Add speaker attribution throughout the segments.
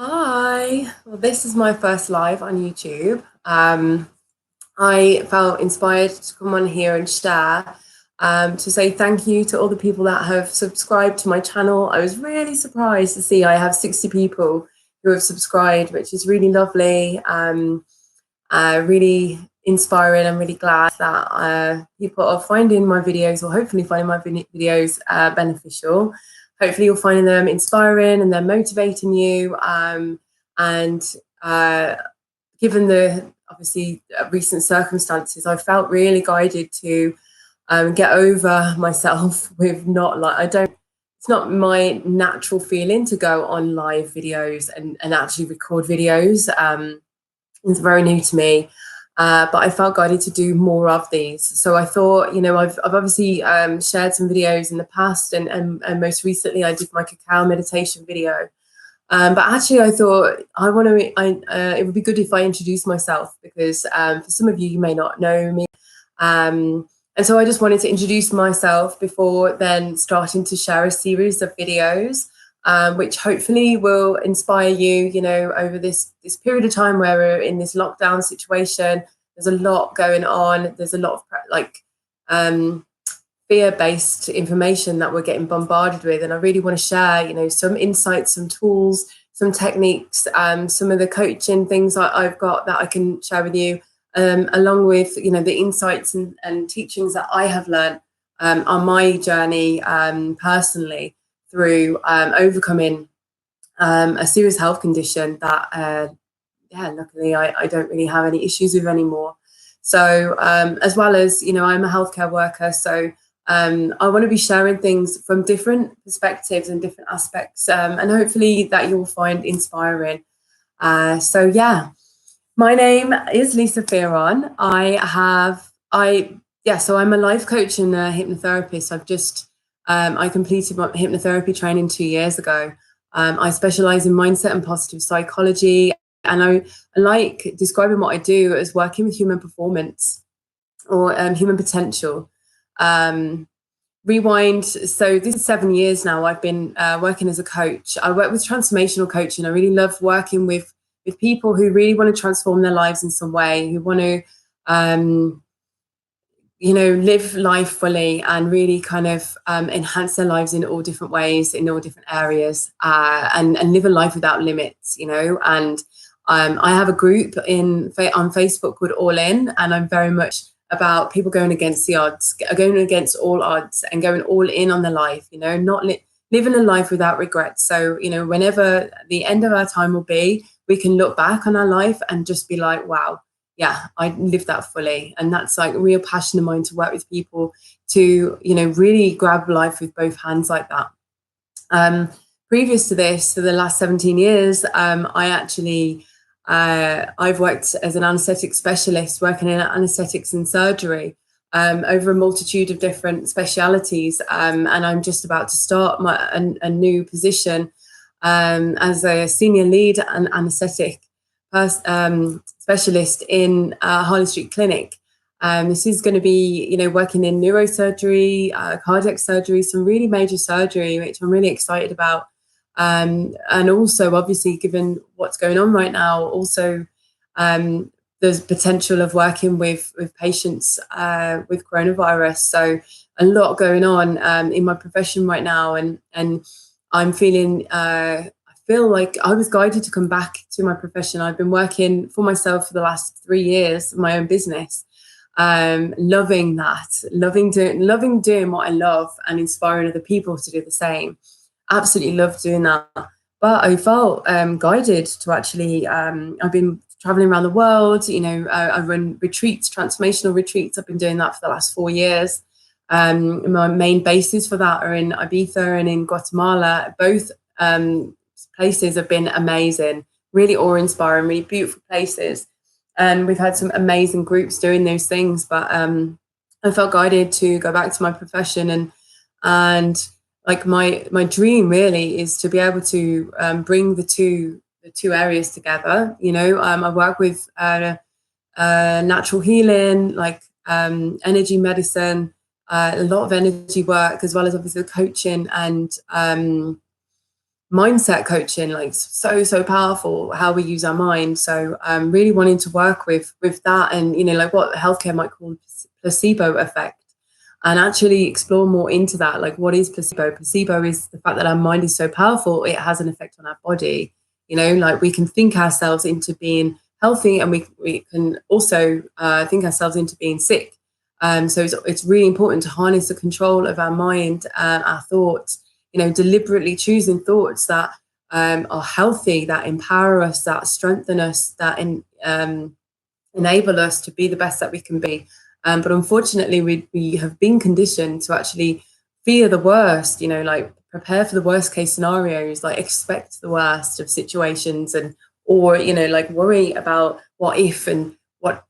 Speaker 1: Hi, well, this is my first live on YouTube. I felt inspired to come on here and share, to say thank you to all the people that have subscribed to my channel. I was really surprised to see I have 60 people who have subscribed, which is really lovely, really inspiring. I'm really glad that people are finding my videos, or hopefully finding my videos beneficial. Hopefully you're finding them inspiring and they're motivating you. And given the obviously recent circumstances, I felt really guided to get over myself with it's not my natural feeling to go on live videos and actually record videos. It's very new to me. But I felt guided to do more of these. So I thought, I've obviously shared some videos in the past, and most recently I did my cacao meditation video. But actually, I thought it would be good if I introduced myself, because for some of you, you may not know me. And so I just wanted to introduce myself before then starting to share a series of videos, which hopefully will inspire you, over this period of time where we're in this lockdown situation. There's a lot going on. There's a lot of fear-based information that we're getting bombarded with, and I really want to share, some insights, some tools, some techniques, some of the coaching things I've got that I can share with you, along with the insights and teachings that I have learned on my journey personally through overcoming a serious health condition that luckily I don't really have any issues with anymore. So as well as I'm a healthcare worker, so I want to be sharing things from different perspectives and different aspects, and hopefully that you'll find inspiring. So yeah, my name is Lisa Fearon. So I'm a life coach and a hypnotherapist. I completed my hypnotherapy training 2 years ago. I specialize in mindset and positive psychology, and I like describing what I do as working with human performance, or human potential. Rewind. So this is 7 years now. I've been working as a coach. I work with transformational coaching. I really love working with people who really want to transform their lives in some way, who want to, live life fully and really kind of enhance their lives in all different ways, in all different areas, and live a life without limits, And I have a group on Facebook called All In, and I'm very much about people going against the odds, going against all odds and going all in on their life, not living a life without regrets. So, whenever the end of our time will be, we can look back on our life and just be like, wow, yeah, I lived that fully. And that's like a real passion of mine, to work with people to, really grab life with both hands like that. Previous to this, for the last 17 years, I've worked as an anaesthetic specialist, working in anaesthetics and surgery, over a multitude of different specialities. And I'm just about to start a new position as a senior lead and anaesthetic specialist in Harley Street Clinic. This is going to be, working in neurosurgery, cardiac surgery, some really major surgery, which I'm really excited about. And also, obviously, given what's going on right now, also there's potential of working with patients with coronavirus. So a lot going on in my profession right now, and I'm feeling. I feel like I was guided to come back to my profession. I've been working for myself for the last 3 years, my own business. Loving that, loving doing what I love, and inspiring other people to do the same. Absolutely love doing that. But I felt guided to actually, I've been traveling around the world, I run retreats, transformational retreats. I've been doing that for the last 4 years. My main bases for that are in Ibiza and in Guatemala. Both places have been amazing, really awe-inspiring, really beautiful places. And we've had some amazing groups doing those things. But I felt guided to go back to my profession, and like my dream really is to be able to bring the two areas together. I work with natural healing, like energy medicine, a lot of energy work, as well as obviously coaching and mindset coaching, like so powerful, how we use our mind. So really wanting to work with that, and like what healthcare might call placebo effect, and actually explore more into that. Like, what is placebo? Placebo is the fact that our mind is so powerful, it has an effect on our body. Like we can think ourselves into being healthy, and we can also think ourselves into being sick. So it's really important to harness the control of our mind and our thoughts, deliberately choosing thoughts that are healthy, that empower us, that strengthen us, that enable us to be the best that we can be. But unfortunately, we have been conditioned to actually fear the worst, like prepare for the worst case scenarios, like expect the worst of situations, or like worry about what if and what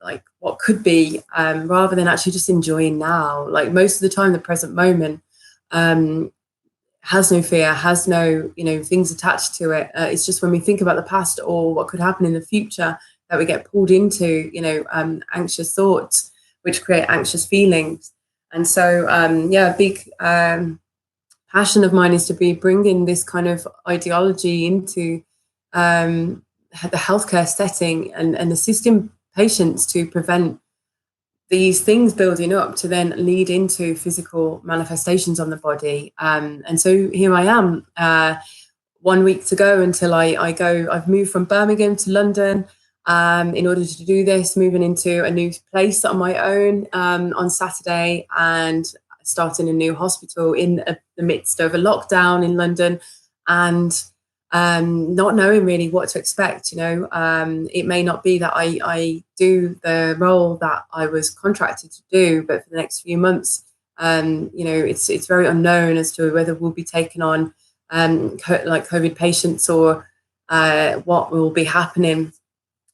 Speaker 1: could be, rather than actually just enjoying now. Like most of the time, the present moment has no fear, has no things attached to it. It's just when we think about the past or what could happen in the future that we get pulled into anxious thoughts, which create anxious feelings. And so a big passion of mine is to be bringing this kind of ideology into the healthcare setting, and assisting patients to prevent these things building up to then lead into physical manifestations on the body. And so here I am, 1 week to go until I've moved from Birmingham to London in order to do this, moving into a new place on my own on Saturday, and starting a new hospital in the midst of a lockdown in London, and not knowing really what to expect. It may not be that I do the role that I was contracted to do, but for the next few months, it's very unknown as to whether we'll be taking on like COVID patients, or what will be happening.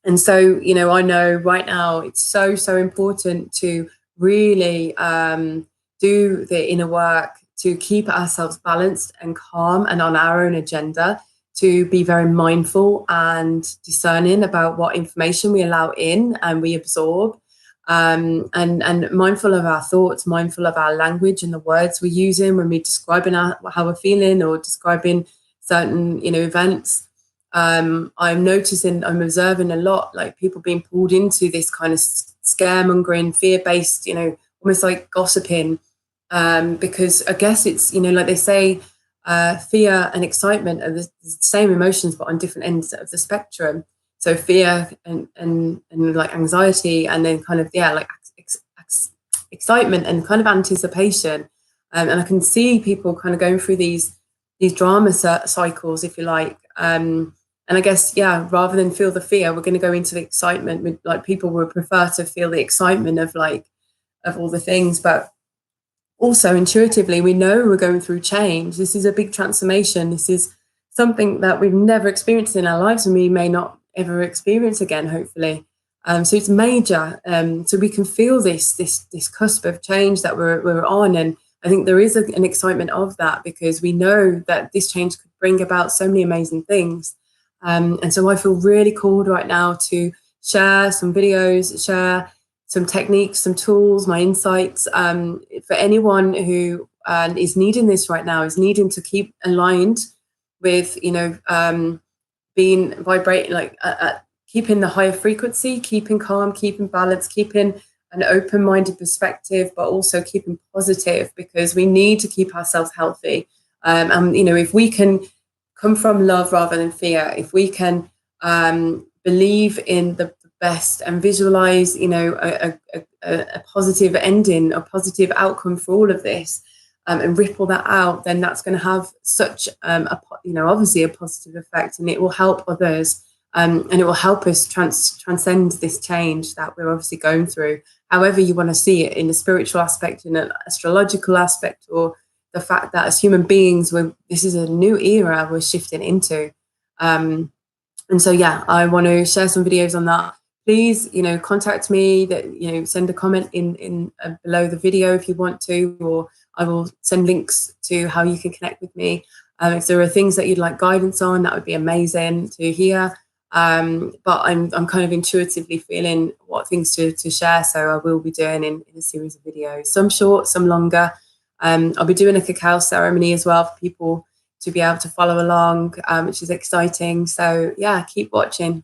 Speaker 1: And so, I know right now it's so important to really do the inner work to keep ourselves balanced and calm and on our own agenda, to be very mindful and discerning about what information we allow in and we absorb, and mindful of our thoughts, mindful of our language and the words we're using when we're describing how we're feeling or describing certain events. I'm observing a lot, like people being pulled into this kind of scaremongering, fear-based, almost like gossiping, because I guess it's, like they say, fear and excitement are the same emotions, but on different ends of the spectrum. So fear and like anxiety, and then kind of like excitement and kind of anticipation. And I can see people kind of going through these drama cycles, if you like. And I guess, rather than feel the fear, we're going to go into the excitement. Like people would prefer to feel the excitement of all the things, but also intuitively we know we're going through change. This is a big transformation. This is something that we've never experienced in our lives, and we may not ever experience again, hopefully. So it's major. So we can feel this cusp of change that we're on, and I think there is an excitement of that, because we know that this change could bring about so many amazing things. And so I feel really called right now to share some videos, share some techniques, some tools, my insights, for anyone who is needing this right now, is needing to keep aligned with, being vibrating, keeping the higher frequency, keeping calm, keeping balance, keeping an open-minded perspective, but also keeping positive, because we need to keep ourselves healthy. And if we can come from love rather than fear, if we can believe in the best and visualize, a positive ending, a positive outcome for all of this, and ripple that out, then that's going to have such obviously a positive effect, and it will help others, and it will help us transcend this change that we're obviously going through, however you want to see it, in a spiritual aspect, in an astrological aspect, or the fact that as human beings, this is a new era we're shifting into. And so, I want to share some videos on that. Please, contact me, send a comment in below the video if you want to, or I will send links to how you can connect with me. If there are things that you'd like guidance on, that would be amazing to hear. But I'm kind of intuitively feeling what things to share. So I will be doing in a series of videos, some short, some longer. I'll be doing a cacao ceremony as well for people to be able to follow along, which is exciting. So yeah, keep watching.